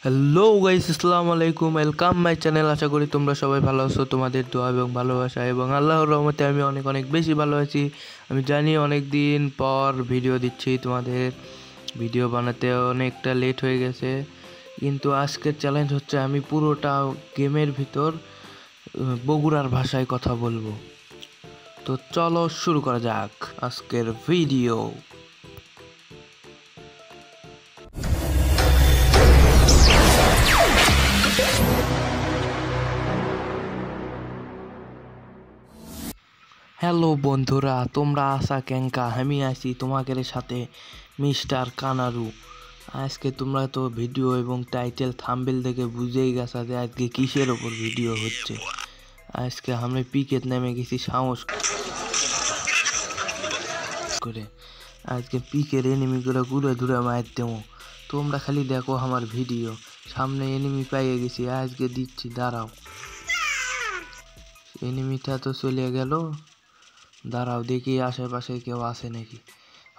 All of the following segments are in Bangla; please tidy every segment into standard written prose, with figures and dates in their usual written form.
হ্যালো গাইস, আসসালামু আলাইকুম, ওয়েলকাম মাই চ্যানেল। আশা করি তোমরা সবাই ভালো আছো। তোমাদের দোয়া এবং ভালোবাসা এবং আল্লাহর রহমতে আমি অনেক অনেক বেশি ভালো আছি। আমি জানি অনেক দিন পর ভিডিও দিচ্ছি, তোমাদের ভিডিও বানাতে অনেকটা লেট হয়ে গেছে, কিন্তু আজকের চ্যালেঞ্জ হচ্ছে আমি পুরোটা গেমের ভিতর বগুড়ার ভাষায় কথা বলবো। তো চলো শুরু করা যাক আজকের ভিডিও। হ্যালো বন্ধুরা, তোমরা আসা ক্যাঙ্কা, আমি আছি তোমাদের সাথে মিস্টার কানারু। আজকে তোমরা তো ভিডিও এবং টাইটেল থাম্বনেল দেখে বুঝেই গেছো যে আজকে কিসের ওপর ভিডিও হচ্ছে। আজকে আমি পিকেট নেমে গেছি সাহস করে। আজকে পিকের এনিমিগুলো ঘুরে ঘুরে মার দেবো। তোমরা খালি দেখো আমার ভিডিও, সামনে এনিমি পাইয়ে গেছি, আজকে দিচ্ছি, দাঁড়াও। এনিমিটা তো চলে গেল, দাঁড়াও দেখি আশেপাশে কেউ আসে নাকি।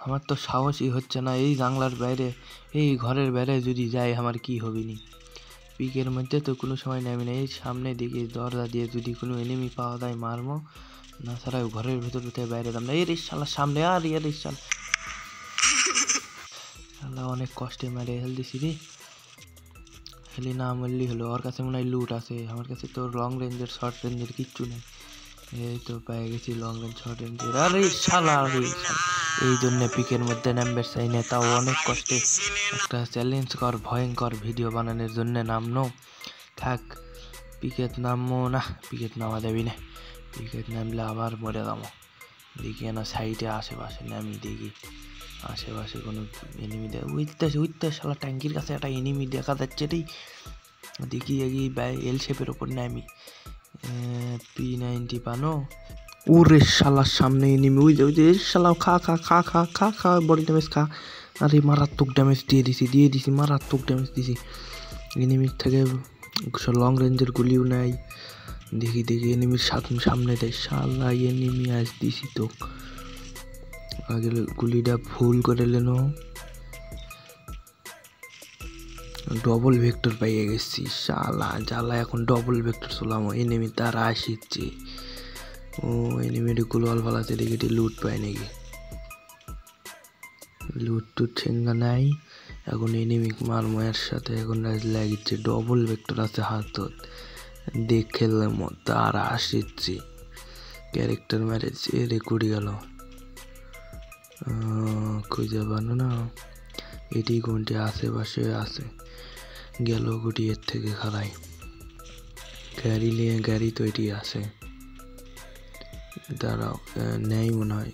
আমার তো সাহসই হচ্ছে না, এই জানলার বাইরে, এই ঘরের বাইরে যদি যাই আমার কি হবে নি। পিকের মধ্যে তো কোনো সময় নামি না, এই সামনে দিকে দরজা দিয়ে যদি কোনো এনিমি পাওয়া যায় মারবো, না ছাড়া ঘরের ভেতর থেকে বাইরে দাম না। এই রিক্সালার সামনে আর ইয়ে রিক্সাল অনেক কষ্টে মেরে হেল দিছি রে। হেলি না মরলি হলো, ওর কাছে মনে হয় লুট আছে, আমার কাছে তো লং রেঞ্জের শর্ট রেঞ্জের কিচ্ছু নেই। এই তো পেয়ে গেছি লং রেঞ্জ শর্ট রেঞ্জের। আরে শালা রে, এই জন্য পিকের মধ্যে নামবে চাই না, তাও অনেক কষ্টে একটা চ্যালেঞ্জ কর ভয়ঙ্কর ভিডিও বানানোর জন্য নামনো। থাক, পিকেট নামবো না, পিকেট নামা দেবি না। পিকেট নামলে আবার মরে যাবো। দেখি না সাইডে আশেপাশে নামি, দেখি আশেপাশে কোনো এনিমি উঠতে শালা ট্যাঙ্কির কাছে একটা এনিমি দেখা যাচ্ছে রে। দেখি এগিয়ে এল শেপের ওপর নামি, P90 পানো। ওরে শালার সামনে এনিমি, ওই যে শালা, খা খা খা খা খা খা বডি ড্যামেজ খা। আরে মারাত্মক ড্যামেজ দিয়ে দিছি মারাত্মক ড্যামেজ দিছি। এনিমির থেকে লং রেঞ্জের গুলিও নাই। দেখি এনিমির সামনে দেয়, শালা এনিমি আজ দিছি তো। আগে গুলিটা ফুল করে লেনো, ডবল ভেক্টর পাইয়ে গেছি। শালা জ্বালা, এখন ডবল ভেক্টর চলাম, এনিমি তারা আসিচ্ছে। ও এনিমির গ্লোয়াল ফালাতে দেখি লুট পায় নাকি, লুট টুট ঠেঙ্গা নাই। এখন এনিমি মারময়ের সাথে এখন লাগিচ্ছে, ডবল ভেক্টর আছে হাতত, দেখে তারা আসিচ্ছে। ক্যারেক্টার ম্যারেজ রেকর্ড গেল, খুঁজে পানো না। এটি কোনটি আশেপাশে আছে, গেল গুটি এর থেকে খালাই। গাড়ি তো এটি আছে, দাঁড়াও নেই মনে হয়।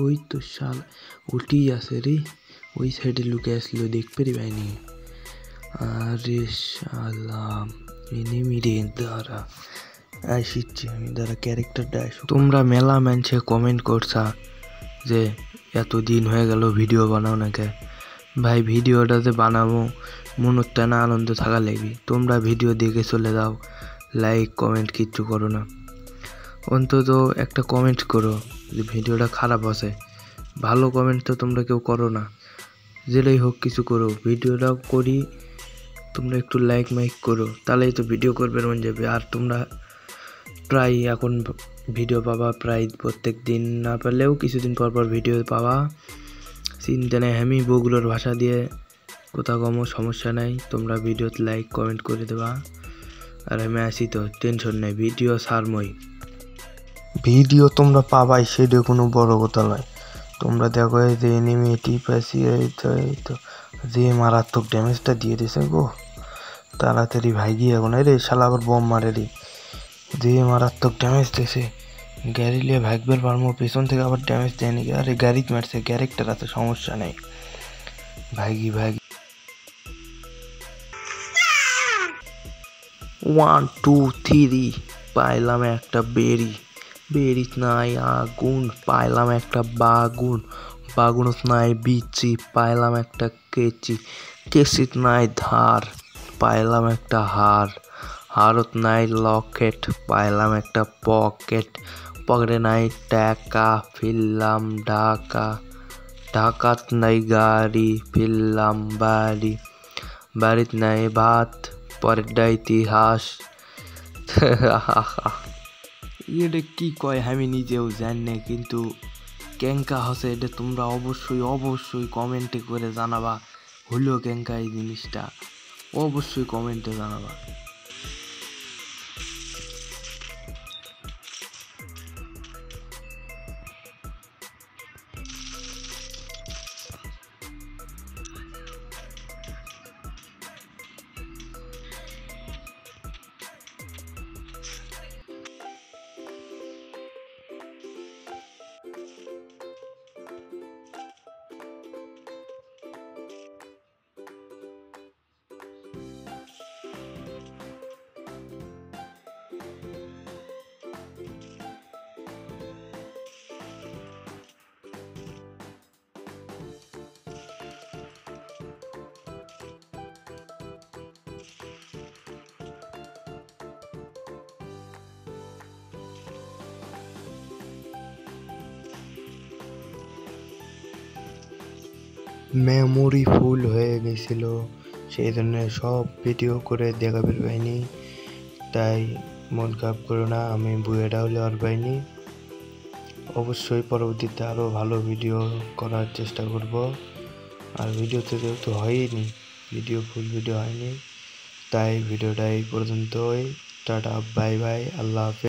ওই তো শাল উল্টি আছে রে, ওই সাইডে লুকে আসলো, দেখতে পাইনি। আরে শালা এনিমি রে, দাঁড়া আসিচ্ছি আমি, দাঁড়া ক্যারেক্টারটা আসো। তোমরা মেলা মানছে কমেন্ট করছা যে এতদিন হয়ে গেল ভিডিও বানাও না কে। ভাই ভিডিওটা যে বানাবো মনটা না আনন্দ থাকা লাগবে। তোমরা ভিডিও দেখে চলে যাও, লাইক কমেন্ট কিচ্ছু করো না। অন্তত একটা কমেন্ট করো যে ভিডিওটা খারাপ আছে, ভালো কমেন্ট তো তোমরা কেউ করো না। যেটাই হোক কিছু করো, ভিডিওটাও করি, তোমরা একটু লাইক মাইক করো, তাহলেই তো ভিডিও করবে মন যাবে। আর তোমরা প্রায় এখন ভিডিও পাবা, প্রায় প্রত্যেক দিন না পারলেও কিছুদিন পর পর ভিডিও পাবা। চিন্তা নেই, আমি বগুলোর ভাষা দিয়ে কোথাও কোনো সমস্যা নাই, তোমরা ভিডিওতে লাইক কমেন্ট করে দেবা। আর আমি আসি তো, টেনশন নেই, ভিডিও সারমই, ভিডিও তোমরা পাবাই, সেটা কোনো বড় কথা নয়। তোমরা দেখো এই যে এনিমি টিপাসি, এই তো যে মারাত্মক ড্যামেজটা দিয়ে দিয়েছে গো, তাড়াতাড়ি ভাগি এখন। রে শালা আবার বম মারে রে, যে মারাত্মক ড্যামেজ দিয়েছে। গাড়ি নিয়ে ভাগবার পারবো, পেছন থেকে আবার ড্যামেজ দেয় নাকি। আরে গাড়ি মারছে, ক্যারেক্টার আছে, সমস্যা নেই, ভাগি 1 2 3 পাইলাম একটা বেরি নাই আগুন, পাইলাম একটা বাগুন নাই বিচি, পাইলাম একটা কেচিত নাই ধার, পাইলাম একটা হারত নাই লকেট, পাইলাম একটা পকেটে নাই টাকা, ফিরলাম ঢাকাত নাই গাড়ি, ফিরলাম বাড়ি, বাড়িতে নাই ভাত, পরেরটা ইতিহাস। এটা কি কয় আমি নিজেও জানি না, কিন্তু কেঙ্কা হসে এটা তোমরা অবশ্যই অবশ্যই কমেন্টে করে জানাবা। হলো কেঙ্কা এই জিনিসটা অবশ্যই কমেন্টে জানাবা। মেমোরি ফুল হয়ে গেছিল, সেই জন্য সব ভিডিও করে দেখাতে পাইনি। তাই মন খারাপ করো না, আমি বুয়েটা হলে আর পাইনি। অবশ্যই পরবর্তীতে আরও ভালো ভিডিও করার চেষ্টা করব। আর ভিডিওতে যেহেতু হয়নি, ফুল ভিডিও হয়নি, তাই ভিডিওটা এই পর্যন্তই। টাটা, বাই বাই, আল্লাহ হাফেজ।